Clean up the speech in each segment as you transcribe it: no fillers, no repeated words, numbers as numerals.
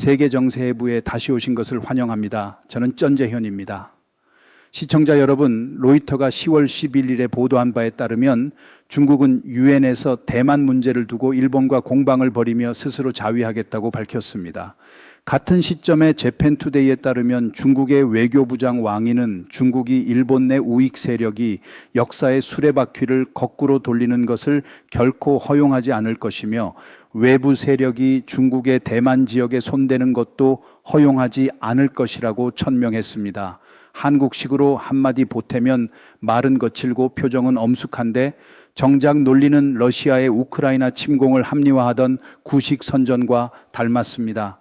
세계정세부에 다시 오신 것을 환영합니다. 저는 전재현입니다. 시청자 여러분, 로이터가 10월 11일에 보도한 바에 따르면 중국은 유엔에서 대만 문제를 두고 일본과 공방을 벌이며 스스로 자위하겠다고 밝혔습니다. 같은 시점에 재팬투데이에 따르면 중국의 외교부장 왕이는 중국이 일본 내 우익 세력이 역사의 수레바퀴를 거꾸로 돌리는 것을 결코 허용하지 않을 것이며 외부 세력이 중국의 대만 지역에 손대는 것도 허용하지 않을 것이라고 천명했습니다. 한국식으로 한마디 보태면 말은 거칠고 표정은 엄숙한데 정작 논리는 러시아의 우크라이나 침공을 합리화하던 구식 선전과 닮았습니다.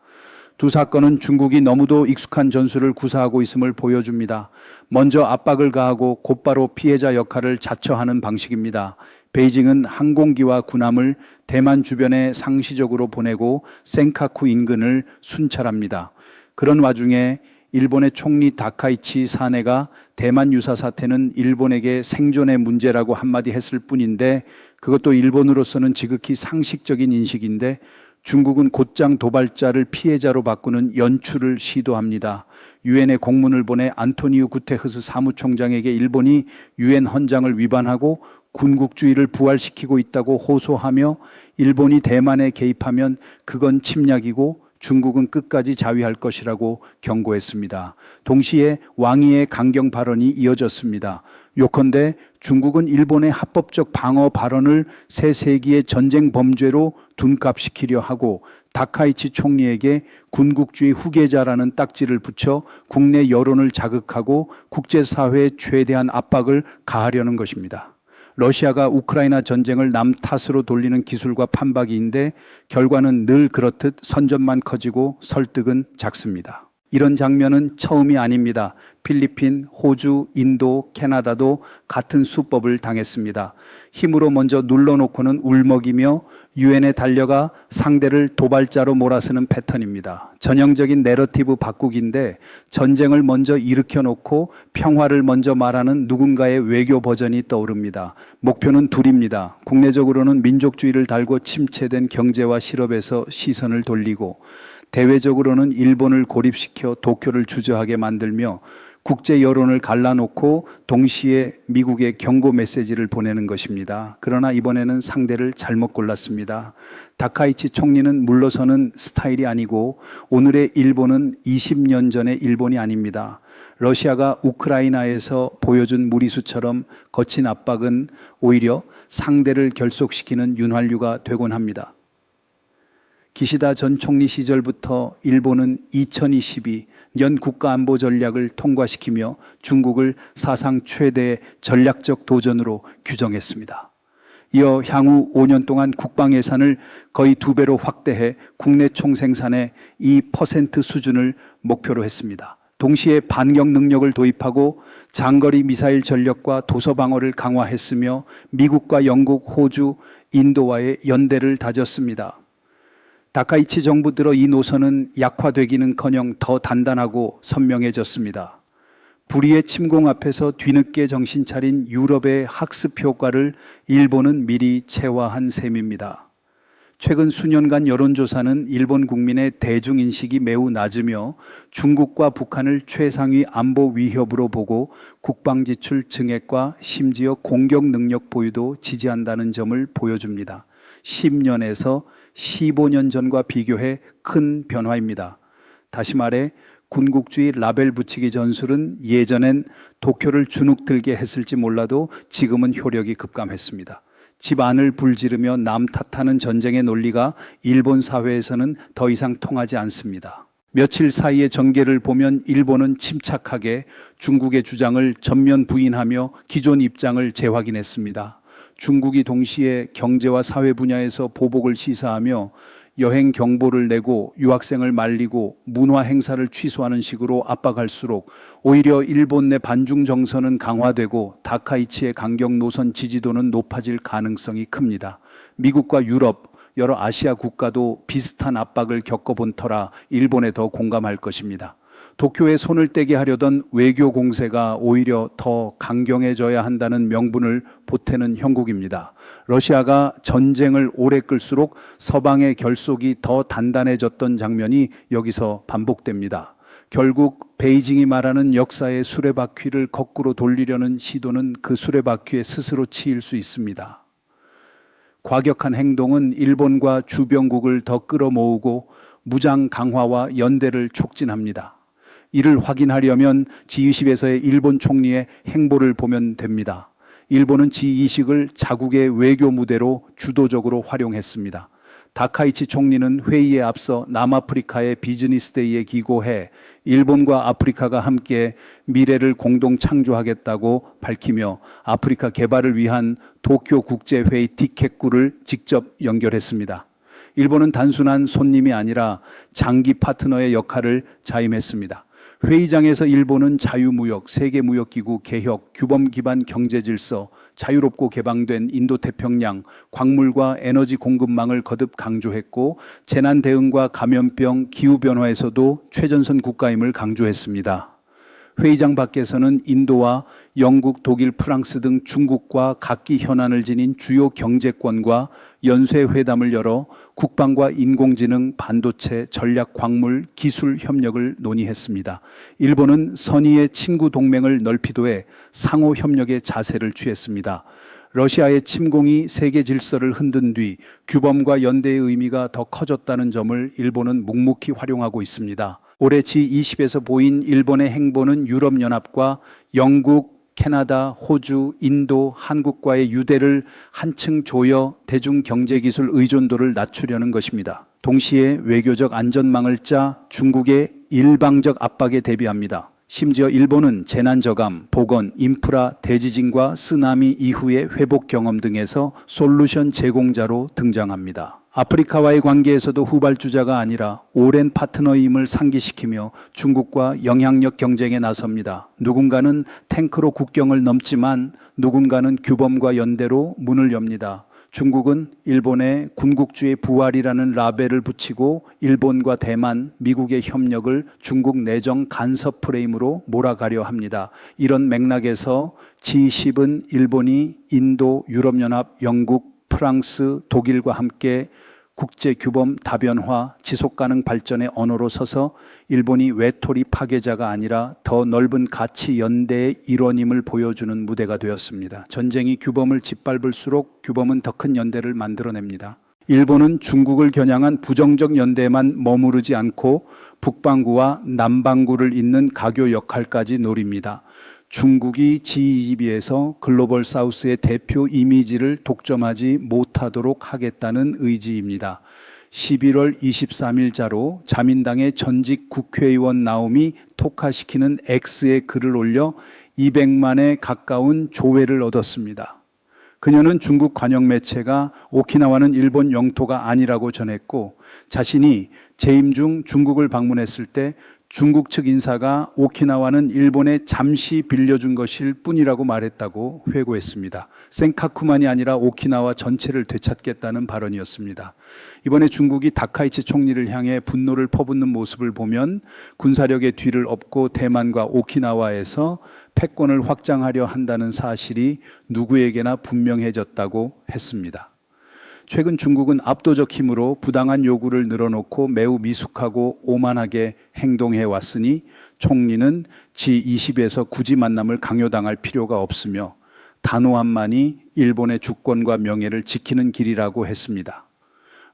두 사건은 중국이 너무도 익숙한 전술을 구사하고 있음을 보여줍니다. 먼저 압박을 가하고 곧바로 피해자 역할을 자처하는 방식입니다. 베이징은 항공기와 군함을 대만 주변에 상시적으로 보내고 센카쿠 인근을 순찰합니다. 그런 와중에 일본의 총리 다카이치 사네가 대만 유사 사태는 일본에게 생존의 문제라고 한마디 했을 뿐인데 그것도 일본으로서는 지극히 상식적인 인식인데 중국은 곧장 도발자를 피해자로 바꾸는 연출을 시도합니다. 유엔에 공문을 보내 안토니우 구테흐스 사무총장에게 일본이 유엔 헌장을 위반하고 군국주의를 부활시키고 있다고 호소하며 일본이 대만에 개입하면 그건 침략이고 중국은 끝까지 자위할 것이라고 경고했습니다. 동시에 왕위의 강경 발언이 이어졌습니다. 요컨대 중국은 일본의 합법적 방어 발언을 새 세기의 전쟁 범죄로 둔갑시키려 하고 다카이치 총리에게 군국주의 후계자라는 딱지를 붙여 국내 여론을 자극하고 국제사회에 최대한 압박을 가하려는 것입니다. 러시아가 우크라이나 전쟁을 남 탓으로 돌리는 기술과 판박이인데 결과는 늘 그렇듯 선전만 커지고 설득은 작습니다. 이런 장면은 처음이 아닙니다. 필리핀, 호주, 인도, 캐나다도 같은 수법을 당했습니다. 힘으로 먼저 눌러놓고는 울먹이며 유엔에 달려가 상대를 도발자로 몰아쓰는 패턴입니다. 전형적인 내러티브 바꾸기인데 전쟁을 먼저 일으켜놓고 평화를 먼저 말하는 누군가의 외교 버전이 떠오릅니다. 목표는 둘입니다. 국내적으로는 민족주의를 달고 침체된 경제와 실업에서 시선을 돌리고 대외적으로는 일본을 고립시켜 도쿄를 주저하게 만들며 국제 여론을 갈라놓고 동시에 미국에 경고 메시지를 보내는 것입니다. 그러나 이번에는 상대를 잘못 골랐습니다. 다카이치 총리는 물러서는 스타일이 아니고 오늘의 일본은 20년 전의 일본이 아닙니다. 러시아가 우크라이나에서 보여준 무리수처럼 거친 압박은 오히려 상대를 결속시키는 윤활유가 되곤 합니다. 기시다 전 총리 시절부터 일본은 2022년 국가안보 전략을 통과시키며 중국을 사상 최대의 전략적 도전으로 규정했습니다. 이어 향후 5년 동안 국방 예산을 거의 2배로 확대해 국내 총생산의 2% 수준을 목표로 했습니다. 동시에 반격 능력을 도입하고 장거리 미사일 전력과 도서 방어를 강화했으며 미국과 영국, 호주, 인도와의 연대를 다졌습니다. 다카이치 정부 들어 이 노선은 약화되기는커녕 더 단단하고 선명해졌습니다. 불의의 침공 앞에서 뒤늦게 정신 차린 유럽의 학습 효과를 일본은 미리 체화한 셈입니다. 최근 수년간 여론조사는 일본 국민의 대중인식이 매우 낮으며 중국과 북한을 최상위 안보 위협으로 보고 국방지출 증액과 심지어 공격 능력 보유도 지지한다는 점을 보여줍니다. 10년에서 15년 전과 비교해 큰 변화입니다. 다시 말해 군국주의 라벨 붙이기 전술은 예전엔 도쿄를 주눅들게 했을지 몰라도 지금은 효력이 급감했습니다. 집 안을 불지르며 남 탓하는 전쟁의 논리가 일본 사회에서는 더 이상 통하지 않습니다. 며칠 사이의 전개를 보면 일본은 침착하게 중국의 주장을 전면 부인하며 기존 입장을 재확인했습니다. 중국이 동시에 경제와 사회 분야에서 보복을 시사하며 여행 경보를 내고 유학생을 말리고 문화 행사를 취소하는 식으로 압박할수록 오히려 일본 내 반중 정서는 강화되고 다카이치의 강경 노선 지지도는 높아질 가능성이 큽니다. 미국과 유럽, 여러 아시아 국가도 비슷한 압박을 겪어본 터라 일본에 더 공감할 것입니다. 도쿄에 손을 떼게 하려던 외교 공세가 오히려 더 강경해져야 한다는 명분을 보태는 형국입니다. 러시아가 전쟁을 오래 끌수록 서방의 결속이 더 단단해졌던 장면이 여기서 반복됩니다. 결국 베이징이 말하는 역사의 수레바퀴를 거꾸로 돌리려는 시도는 그 수레바퀴에 스스로 치일 수 있습니다. 과격한 행동은 일본과 주변국을 더 끌어모으고 무장 강화와 연대를 촉진합니다. 이를 확인하려면 G20에서의 일본 총리의 행보를 보면 됩니다. 일본은 G20을 자국의 외교 무대로 주도적으로 활용했습니다. 다카이치 총리는 회의에 앞서 남아프리카의 비즈니스데이에 기고해 일본과 아프리카가 함께 미래를 공동 창조하겠다고 밝히며 아프리카 개발을 위한 도쿄 국제회의 티켓구를 직접 연결했습니다. 일본은 단순한 손님이 아니라 장기 파트너의 역할을 자임했습니다. 회의장에서 일본은 자유무역, 세계무역기구 개혁, 규범 기반 경제질서, 자유롭고 개방된 인도태평양, 광물과 에너지 공급망을 거듭 강조했고 재난 대응과 감염병, 기후변화에서도 최전선 국가임을 강조했습니다. 회의장 밖에서는 인도와 영국, 독일, 프랑스 등 중국과 각기 현안을 지닌 주요 경제권과 연쇄회담을 열어 국방과 인공지능, 반도체, 전략 광물, 기술 협력을 논의했습니다. 일본은 선의의 친구 동맹을 넓히도해 상호 협력의 자세를 취했습니다. 러시아의 침공이 세계 질서를 흔든 뒤 규범과 연대의 의미가 더 커졌다는 점을 일본은 묵묵히 활용하고 있습니다. 올해 G20에서 보인 일본의 행보는 유럽연합과 영국, 캐나다, 호주, 인도, 한국과의 유대를 한층 조여 대중경제기술 의존도를 낮추려는 것입니다. 동시에 외교적 안전망을 짜 중국의 일방적 압박에 대비합니다. 심지어 일본은 재난저감, 보건, 인프라, 대지진과 쓰나미 이후의 회복 경험 등에서 솔루션 제공자로 등장합니다. 아프리카와의 관계에서도 후발주자가 아니라 오랜 파트너임을 상기시키며 중국과 영향력 경쟁에 나섭니다. 누군가는 탱크로 국경을 넘지만 누군가는 규범과 연대로 문을 엽니다. 중국은 일본의 군국주의 부활이라는 라벨을 붙이고 일본과 대만, 미국의 협력을 중국 내정 간섭 프레임으로 몰아가려 합니다. 이런 맥락에서 G10은 일본이 인도, 유럽연합, 영국, 프랑스, 독일과 함께 국제규범 다변화, 지속가능 발전의 언어로 서서 일본이 외톨이 파괴자가 아니라 더 넓은 가치 연대의 일원임을 보여주는 무대가 되었습니다. 전쟁이 규범을 짓밟을수록 규범은 더 큰 연대를 만들어냅니다. 일본은 중국을 겨냥한 부정적 연대에만 머무르지 않고 북반구와 남반구를 잇는 가교 역할까지 노립니다. 중국이 G20에서 글로벌 사우스의 대표 이미지를 독점하지 못하도록 하겠다는 의지입니다. 11월 23일자로 자민당의 전직 국회의원 나옴이 톡화시키는 X에 글을 올려 200만에 가까운 조회를 얻었습니다. 그녀는 중국 관영 매체가 오키나와는 일본 영토가 아니라고 전했고 자신이 재임 중 중국을 방문했을 때 중국 측 인사가 오키나와는 일본에 잠시 빌려준 것일 뿐이라고 말했다고 회고했습니다. 센카쿠만이 아니라 오키나와 전체를 되찾겠다는 발언이었습니다. 이번에 중국이 다카이치 총리를 향해 분노를 퍼붓는 모습을 보면 군사력의 뒤를 업고 대만과 오키나와에서 패권을 확장하려 한다는 사실이 누구에게나 분명해졌다고 했습니다. 최근 중국은 압도적 힘으로 부당한 요구를 늘어놓고 매우 미숙하고 오만하게 행동해 왔으니 총리는 G20에서 굳이 만남을 강요당할 필요가 없으며 단호함만이 일본의 주권과 명예를 지키는 길이라고 했습니다.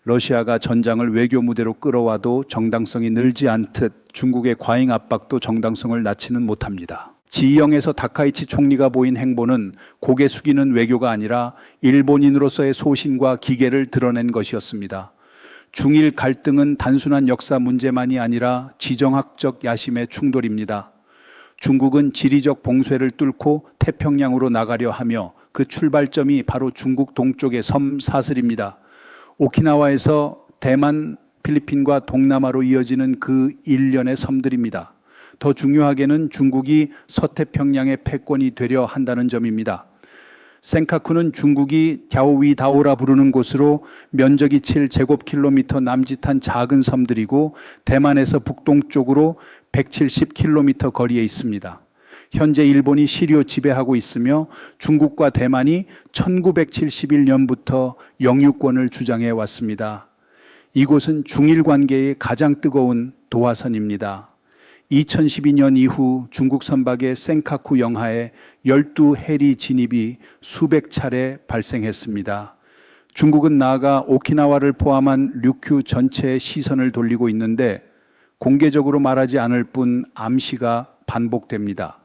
러시아가 전장을 외교 무대로 끌어와도 정당성이 늘지 않듯 중국의 과잉 압박도 정당성을 낳지는 못합니다. G20에서 다카이치 총리가 보인 행보는 고개 숙이는 외교가 아니라 일본인으로서의 소신과 기계를 드러낸 것이었습니다. 중일 갈등은 단순한 역사 문제만이 아니라 지정학적 야심의 충돌입니다. 중국은 지리적 봉쇄를 뚫고 태평양으로 나가려 하며 그 출발점이 바로 중국 동쪽의 섬 사슬입니다. 오키나와에서 대만, 필리핀과 동남아로 이어지는 그 일련의 섬들입니다. 더 중요하게는 중국이 서태평양의 패권이 되려 한다는 점입니다. 센카쿠는 중국이 갸오위다오라 부르는 곳으로 면적이 7제곱킬로미터 남짓한 작은 섬들이고 대만에서 북동쪽으로 170km 거리에 있습니다. 현재 일본이 시료 지배하고 있으며 중국과 대만이 1971년부터 영유권을 주장해 왔습니다. 이곳은 중일 관계의 가장 뜨거운 도화선입니다. 2012년 이후 중국 선박의 센카쿠 영하에 12해리 진입이 수백 차례 발생했습니다. 중국은 나아가 오키나와를 포함한 류큐 전체에 시선을 돌리고 있는데 공개적으로 말하지 않을 뿐 암시가 반복됩니다.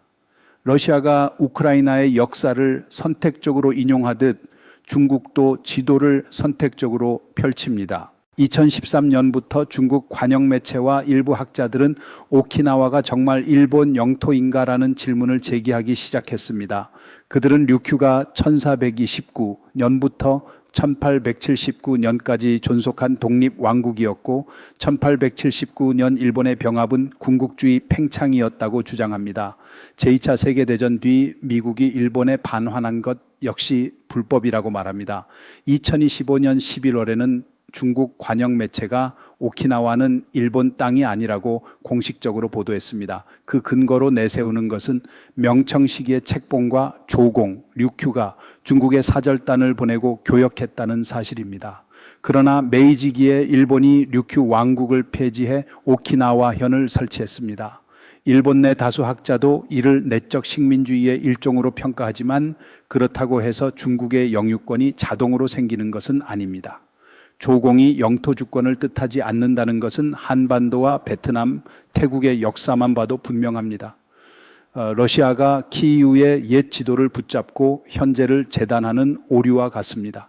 러시아가 우크라이나의 역사를 선택적으로 인용하듯 중국도 지도를 선택적으로 펼칩니다. 2013년부터 중국 관영 매체와 일부 학자들은 오키나와가 정말 일본 영토인가라는 질문을 제기하기 시작했습니다. 그들은 류큐가 1429년부터 1879년까지 존속한 독립왕국이었고 1879년 일본의 병합은 군국주의 팽창이었다고 주장합니다. 제2차 세계대전 뒤 미국이 일본에 반환한 것 역시 불법이라고 말합니다. 2025년 11월에는 중국 관영 매체가 오키나와는 일본 땅이 아니라고 공식적으로 보도했습니다. 그 근거로 내세우는 것은 명청 시기의 책봉과 조공, 류큐가 중국에 사절단을 보내고 교역했다는 사실입니다. 그러나 메이지기에 일본이 류큐 왕국을 폐지해 오키나와현을 설치했습니다. 일본 내 다수 학자도 이를 내적 식민주의의 일종으로 평가하지만 그렇다고 해서 중국의 영유권이 자동으로 생기는 것은 아닙니다. 조공이 영토 주권을 뜻하지 않는다는 것은 한반도와 베트남, 태국의 역사만 봐도 분명합니다. 러시아가 키이우의 옛 지도를 붙잡고 현재를 재단하는 오류와 같습니다.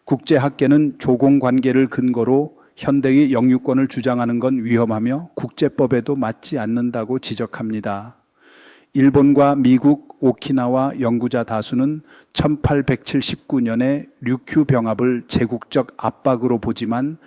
국제학계는 조공 관계를 근거로 현대의 영유권을 주장하는 건 위험하며 국제법에도 맞지 않는다고 지적합니다. 일본과 미국, 오키나와 연구자 다수는 1879년에 류큐 병합을 제국적 압박으로 보지만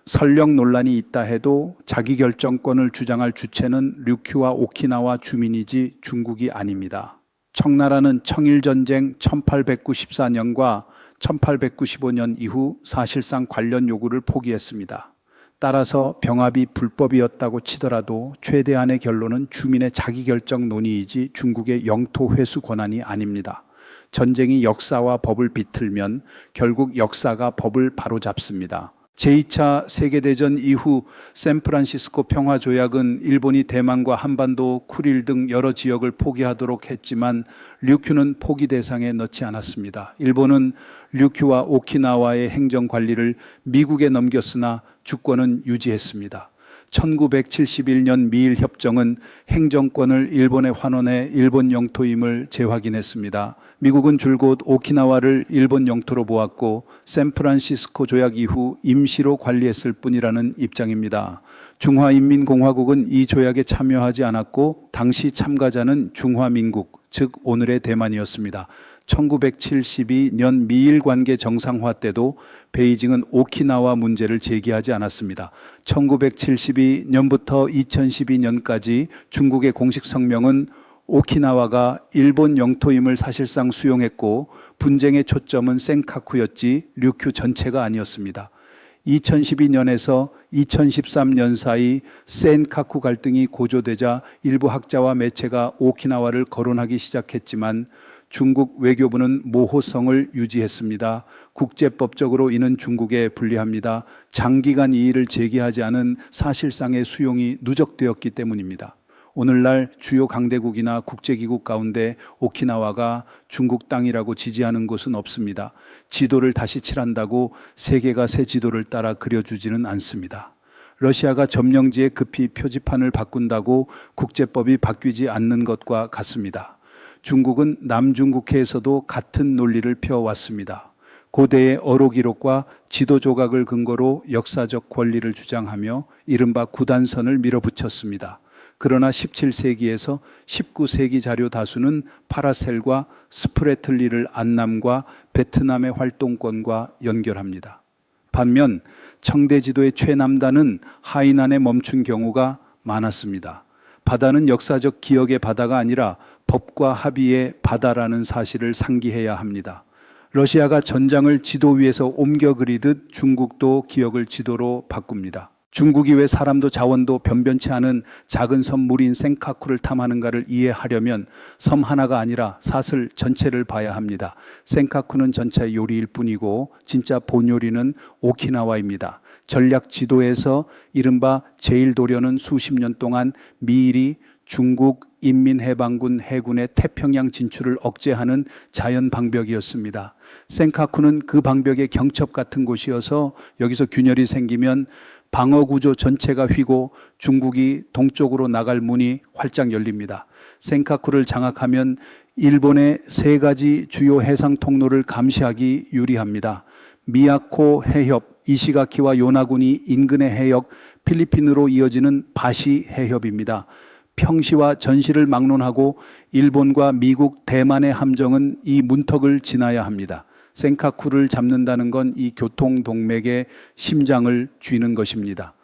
설령 논란이 있다 해도 자기결정권을 주장할 주체는 류큐와 오키나와 주민이지 중국이 아닙니다. 청나라는 청일전쟁 1894년과 1895년 이후 사실상 관련 요구를 포기했습니다. 따라서 병합이 불법이었다고 치더라도 최대한의 결론은 주민의 자기결정 논의이지 중국의 영토 회수 권한이 아닙니다. 전쟁이 역사와 법을 비틀면 결국 역사가 법을 바로잡습니다. 제2차 세계대전 이후 샌프란시스코 평화조약은 일본이 대만과 한반도, 쿠릴 등 여러 지역을 포기하도록 했지만 류큐는 포기 대상에 넣지 않았습니다. 일본은 류큐와 오키나와의 행정관리를 미국에 넘겼으나 주권은 유지했습니다. 1971년 미일협정은 행정권을 일본에 환원해 일본 영토임을 재확인했습니다. 미국은 줄곧 오키나와를 일본 영토로 보았고 샌프란시스코 조약 이후 임시로 관리했을 뿐이라는 입장입니다. 중화인민공화국은 이 조약에 참여하지 않았고 당시 참가자는 중화민국, 즉 오늘의 대만이었습니다. 1972년 미일 관계 정상화 때도 베이징은 오키나와 문제를 제기하지 않았습니다. 1972년부터 2012년까지 중국의 공식 성명은 오키나와가 일본 영토임을 사실상 수용했고 분쟁의 초점은 센카쿠였지 류큐 전체가 아니었습니다. 2012년에서 2013년 사이 센카쿠 갈등이 고조되자 일부 학자와 매체가 오키나와를 거론하기 시작했지만 중국 외교부는 모호성을 유지했습니다. 국제법적으로 이는 중국에 불리합니다. 장기간 이의를 제기하지 않은 사실상의 수용이 누적되었기 때문입니다. 오늘날 주요 강대국이나 국제기구 가운데 오키나와가 중국 땅이라고 지지하는 곳은 없습니다. 지도를 다시 칠한다고 세계가 새 지도를 따라 그려주지는 않습니다. 러시아가 점령지에 급히 표지판을 바꾼다고 국제법이 바뀌지 않는 것과 같습니다. 중국은 남중국해에서도 같은 논리를 펴왔습니다. 고대의 어로 기록과 지도 조각을 근거로 역사적 권리를 주장하며 이른바 구단선을 밀어붙였습니다. 그러나 17세기에서 19세기 자료 다수는 파라셀과 스프레틀리를 안남과 베트남의 활동권과 연결합니다. 반면 청대지도의 최남단은 하이난에 멈춘 경우가 많았습니다. 바다는 역사적 기억의 바다가 아니라 법과 합의의 바다라는 사실을 상기해야 합니다. 러시아가 전장을 지도 위에서 옮겨 그리듯 중국도 기억을 지도로 바꿉니다. 중국이 왜 사람도 자원도 변변치 않은 작은 섬 무린 센카쿠를 탐하는가를 이해하려면 섬 하나가 아니라 사슬 전체를 봐야 합니다. 센카쿠는 전체 요리일 뿐이고 진짜 본 요리는 오키나와입니다. 전략 지도에서 이른바 제1도련은 수십 년 동안 미일이 중국 인민해방군 해군의 태평양 진출을 억제하는 자연 방벽이었습니다. 센카쿠는 그 방벽의 경첩 같은 곳이어서 여기서 균열이 생기면 방어 구조 전체가 휘고 중국이 동쪽으로 나갈 문이 활짝 열립니다. 센카쿠를 장악하면 일본의 세 가지 주요 해상 통로를 감시하기 유리합니다. 미야코 해협, 이시가키와 요나군이 인근의 해역, 필리핀으로 이어지는 바시 해협입니다. 평시와 전시를 막론하고 일본과 미국, 대만의 함정은 이 문턱을 지나야 합니다. 센카쿠를 잡는다는 건 이 교통동맥의 심장을 쥐는 것입니다.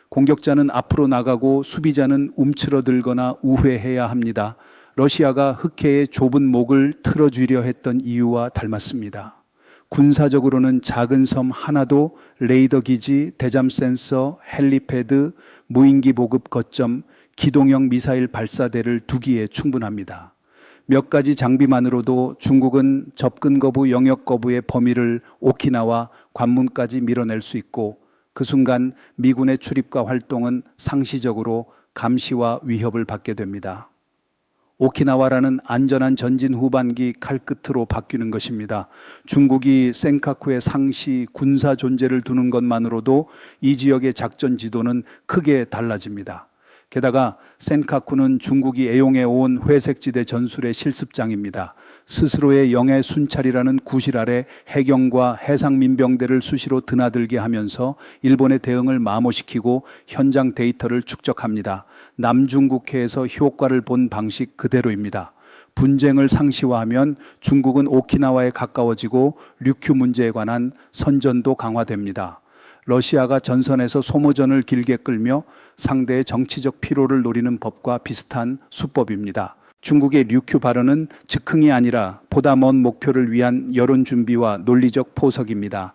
공격자는 앞으로 나가고 수비자는 움츠러들거나 우회해야 합니다. 러시아가 흑해의 좁은 목을 틀어쥐려 했던 이유와 닮았습니다. 군사적으로는 작은 섬 하나도 레이더 기지, 대잠 센서, 헬리패드, 무인기 보급 거점, 기동형 미사일 발사대를 두기에 충분합니다. 몇 가지 장비만으로도 중국은 접근 거부, 영역 거부의 범위를 오키나와 관문까지 밀어낼 수 있고 그 순간 미군의 출입과 활동은 상시적으로 감시와 위협을 받게 됩니다. 오키나와라는 안전한 전진 후반기 칼끝으로 바뀌는 것입니다. 중국이 센카쿠의 상시 군사 존재를 두는 것만으로도 이 지역의 작전 지도는 크게 달라집니다. 게다가 센카쿠는 중국이 애용해 온 회색지대 전술의 실습장입니다. 스스로의 영의 순찰이라는 구실 아래 해경과 해상민병대를 수시로 드나들게 하면서 일본의 대응을 마모시키고 현장 데이터를 축적합니다. 남중국해에서 효과를 본 방식 그대로입니다. 분쟁을 상시화하면 중국은 오키나와에 가까워지고 류큐 문제에 관한 선전도 강화됩니다. 러시아가 전선에서 소모전을 길게 끌며 상대의 정치적 피로를 노리는 법과 비슷한 수법입니다. 중국의 류큐 발언은 즉흥이 아니라 보다 먼 목표를 위한 여론 준비와 논리적 포석입니다.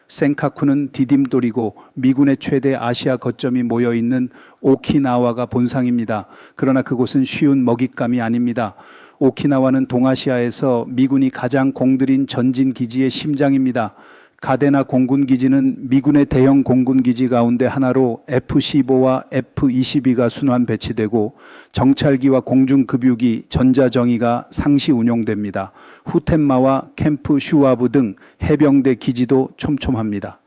센카쿠는 디딤돌이고 미군의 최대 아시아 거점이 모여있는 오키나와가 본상입니다. 그러나 그곳은 쉬운 먹잇감이 아닙니다. 오키나와는 동아시아에서 미군이 가장 공들인 전진기지의 심장입니다. 가데나 공군기지는 미군의 대형 공군기지 가운데 하나로 F-15와 F-22가 순환 배치되고 정찰기와 공중급유기, 전자정의가 상시 운용됩니다. 후텐마와 캠프 슈와브 등 해병대 기지도 촘촘합니다.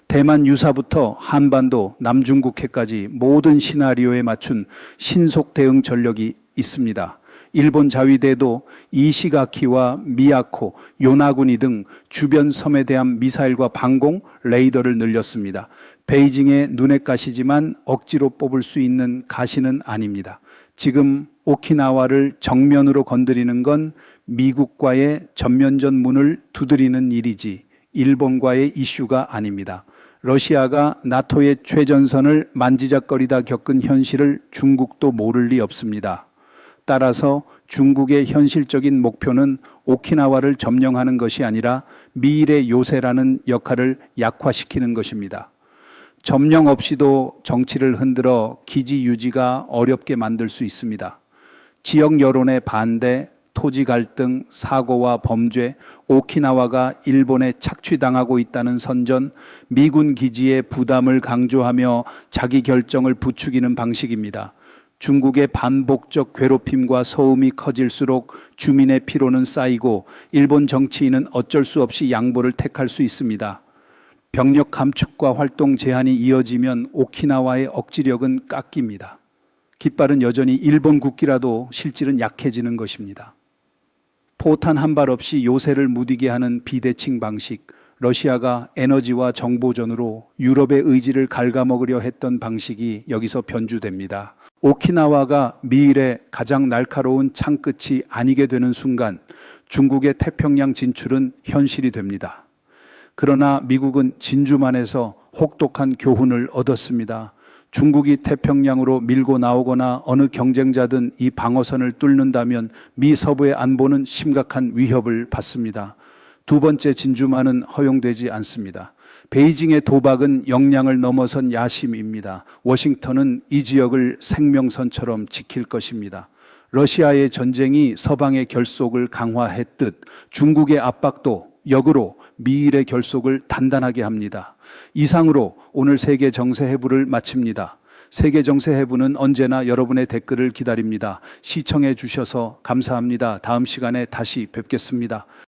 대만 유사부터 한반도, 남중국해까지 모든 시나리오에 맞춘 신속 대응 전력이 있습니다. 일본 자위대도 이시가키와 미야코, 요나구니 등 주변 섬에 대한 미사일과 방공, 레이더를 늘렸습니다. 베이징의 눈엣 가시지만 억지로 뽑을 수 있는 가시는 아닙니다. 지금 오키나와를 정면으로 건드리는 건 미국과의 전면전 문을 두드리는 일이지 일본과의 이슈가 아닙니다. 러시아가 나토의 최전선을 만지작거리다 겪은 현실을 중국도 모를 리 없습니다. 따라서 중국의 현실적인 목표는 오키나와를 점령하는 것이 아니라 미일의 요새라는 역할을 약화시키는 것입니다. 점령 없이도 정치를 흔들어 기지 유지가 어렵게 만들 수 있습니다. 지역 여론의 반대, 토지 갈등, 사고와 범죄, 오키나와가 일본에 착취당하고 있다는 선전, 미군 기지의 부담을 강조하며 자기 결정을 부추기는 방식입니다. 중국의 반복적 괴롭힘과 소음이 커질수록 주민의 피로는 쌓이고 일본 정치인은 어쩔 수 없이 양보를 택할 수 있습니다. 병력 감축과 활동 제한이 이어지면 오키나와의 억지력은 깎입니다. 깃발은 여전히 일본 국기라도 실질은 약해지는 것입니다. 포탄 한 발 없이 요새를 무디게 하는 비대칭 방식, 러시아가 에너지와 정보전으로 유럽의 의지를 갉아먹으려 했던 방식이 여기서 변주됩니다. 오키나와가 미일의 가장 날카로운 창끝이 아니게 되는 순간 중국의 태평양 진출은 현실이 됩니다. 그러나 미국은 진주만에서 혹독한 교훈을 얻었습니다. 중국이 태평양으로 밀고 나오거나 어느 경쟁자든 이 방어선을 뚫는다면 미 서부의 안보는 심각한 위협을 받습니다. 두 번째 진주만은 허용되지 않습니다. 베이징의 도박은 역량을 넘어선 야심입니다. 워싱턴은 이 지역을 생명선처럼 지킬 것입니다. 러시아의 전쟁이 서방의 결속을 강화했듯 중국의 압박도 역으로 미일의 결속을 단단하게 합니다. 이상으로 오늘 세계정세해부를 마칩니다. 세계정세해부는 언제나 여러분의 댓글을 기다립니다. 시청해 주셔서 감사합니다. 다음 시간에 다시 뵙겠습니다.